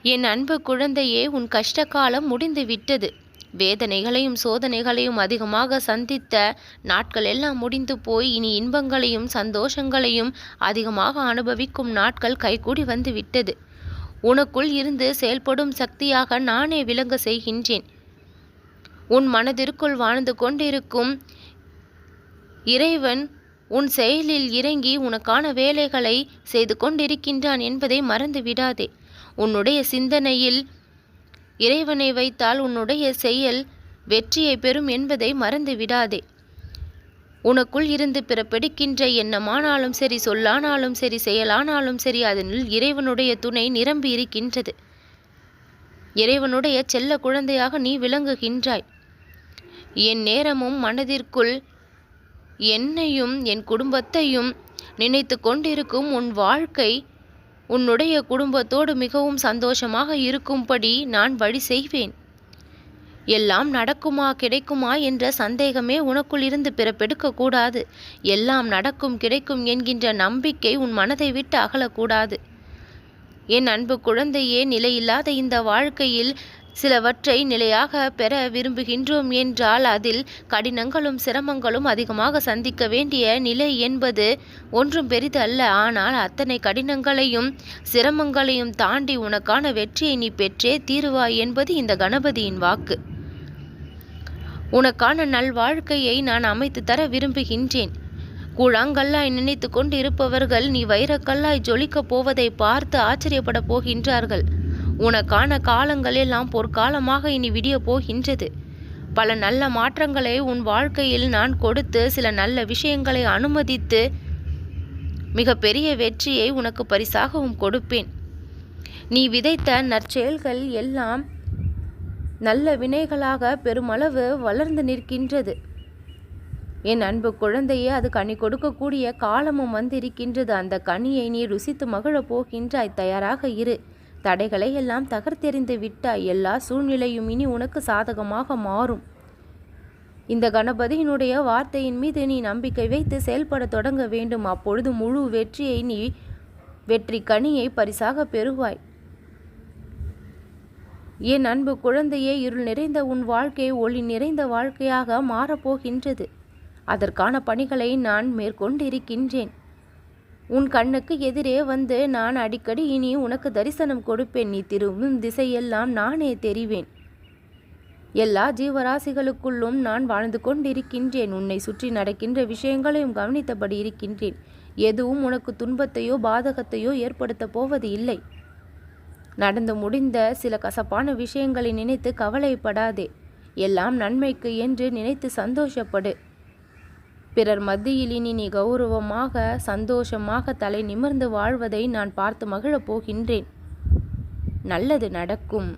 என் அன்பு குழந்தையே, உன் கஷ்டகாலம் முடிந்து விட்டது. வேதனைகளையும் சோதனைகளையும் அதிகமாக சந்தித்த நாட்கள் எல்லாம் முடிந்து போய் இனி இன்பங்களையும் சந்தோஷங்களையும் அதிகமாக அனுபவிக்கும் நாட்கள் கைகூடி வந்து விட்டது. உனக்குள் இருந்து செயல்படும் சக்தியாக நானே விளங்க செய்கின்றேன். உன் மனதிற்குள் வாழ்ந்து கொண்டிருக்கும் இறைவன் உன் செயலில் இறங்கி உனக்கான வேலைகளை செய்து கொண்டிருக்கின்றான் என்பதை மறந்து விடாதே. உன்னுடைய சிந்தனையில் இறைவனை வைத்தால் உன்னுடைய செயல் வெற்றியை பெறும் என்பதை மறந்து விடாதே. உனக்குள் இருந்து பிறப்பெடுக்கின்ற எண்ணமானாலும் சரி, சொல்லானாலும் சரி, செயலானாலும் சரி, அதனில் இறைவனுடைய துணை நிரம்பி இருக்கின்றது. இறைவனுடைய செல்ல குழந்தையாக நீ விளங்குகின்றாய். என் நேரமும் மனதிற்குள் என்னையும் என் குடும்பத்தையும் நினைத்து கொண்டிருக்கும் உன் வாழ்க்கை உன்னுடைய குடும்பத்தோடு மிகவும் சந்தோஷமாக இருக்கும்படி நான் வழி செய்வேன். எல்லாம் நடக்குமா கிடைக்குமா என்ற சந்தேகமே உனக்குள் இருந்து பிறப்பெடுக்கக்கூடாது. எல்லாம் நடக்கும் கிடைக்கும் என்கின்ற நம்பிக்கை உன் மனதை விட்டு அகலக்கூடாது. என் அன்பு குழந்தையே, நிலையில்லாத இந்த வாழ்க்கையில் சிலவற்றை நிலையாக பெற விரும்புகின்றோம் என்றால் அதில் கடினங்களும் சிரமங்களும் அதிகமாக சந்திக்க வேண்டிய நிலை என்பது ஒன்றும் பெரிது அல்ல. ஆனால் அத்தனை கடினங்களையும் சிரமங்களையும் தாண்டி உனக்கான வெற்றியை நீ பெற்றே தீருவாய் என்பது இந்த கணபதியின் வாக்கு. உனக்கான நல்வாழ்க்கையை நான் அமைத்து தர விரும்புகின்றேன். கூழாங்கல்லாய் நினைத்து கொண்டு இருப்பவர்கள் நீ வைரக்கல்லாய் ஜொலிக்கப் போவதை பார்த்து ஆச்சரியப்பட போகின்றார்கள். உனக்கான காலங்கள் எல்லாம் பொற்காலமாக இனி விடிய போகின்றது. பல நல்ல மாற்றங்களை உன் வாழ்க்கையில் நான் கொடுத்து சில நல்ல விஷயங்களை அனுமதித்து மிக பெரிய வெற்றியை உனக்கு பரிசாகவும் கொடுப்பேன். நீ விதைத்த நற்செயல்கள் எல்லாம் நல்ல வினைகளாக பெருமளவு வளர்ந்து நிற்கின்றது. என் அன்பு குழந்தையே, அது கனி கொடுக்கக்கூடிய காலமும் வந்திருக்கின்றது. அந்த கனியை நீ ருசித்து மகிழப் போகின்றாய். தயாராக இரு. தடைகளை எல்லாம் தகர்த்தெறிந்து விட்டாய். எல்லா சூழ்நிலையும் இனி உனக்கு சாதகமாக மாறும். இந்த கணபதியினுடைய வார்த்தையின் மீது நீ நம்பிக்கை வைத்து செயல்பட தொடங்க வேண்டும். அப்பொழுது முழு வெற்றியை நீ வெற்றி கனியை பரிசாக பெறுவாய். என் அன்பு குழந்தையே, இருள் நிறைந்த உன் வாழ்க்கை ஒளி நிறைந்த வாழ்க்கையாக மாறப்போகின்றது. அதற்கான பணிகளை நான் மேற்கொண்டிருக்கின்றேன். உன் கண்ணுக்கு எதிரே வந்து நான் அடிக்கடி இனி உனக்கு தரிசனம் கொடுப்பேன். நீ திரும்பும் திசையெல்லாம் நானே தெரிவேன். எல்லா ஜீவராசிகளுக்குள்ளும் நான் வாழ்ந்து கொண்டிருக்கின்றேன். உன்னை சுற்றி நடக்கின்ற விஷயங்களையும் கவனித்தபடி இருக்கின்றேன். எதுவும் உனக்கு துன்பத்தையோ பாதகத்தையோ ஏற்படுத்தப் போவது இல்லை. நடந்து முடிந்த சில கசப்பான விஷயங்களை நினைத்து கவலைப்படாதே. எல்லாம் நன்மைக்கு என்று நினைத்து சந்தோஷப்படு. பிறர் மத்தியில் இனி நீ கௌரவமாக சந்தோஷமாக தலை நிமிர்ந்து வாழ்வதை நான் பார்த்து மகிழப் போகின்றேன். நல்லது நடக்கும்.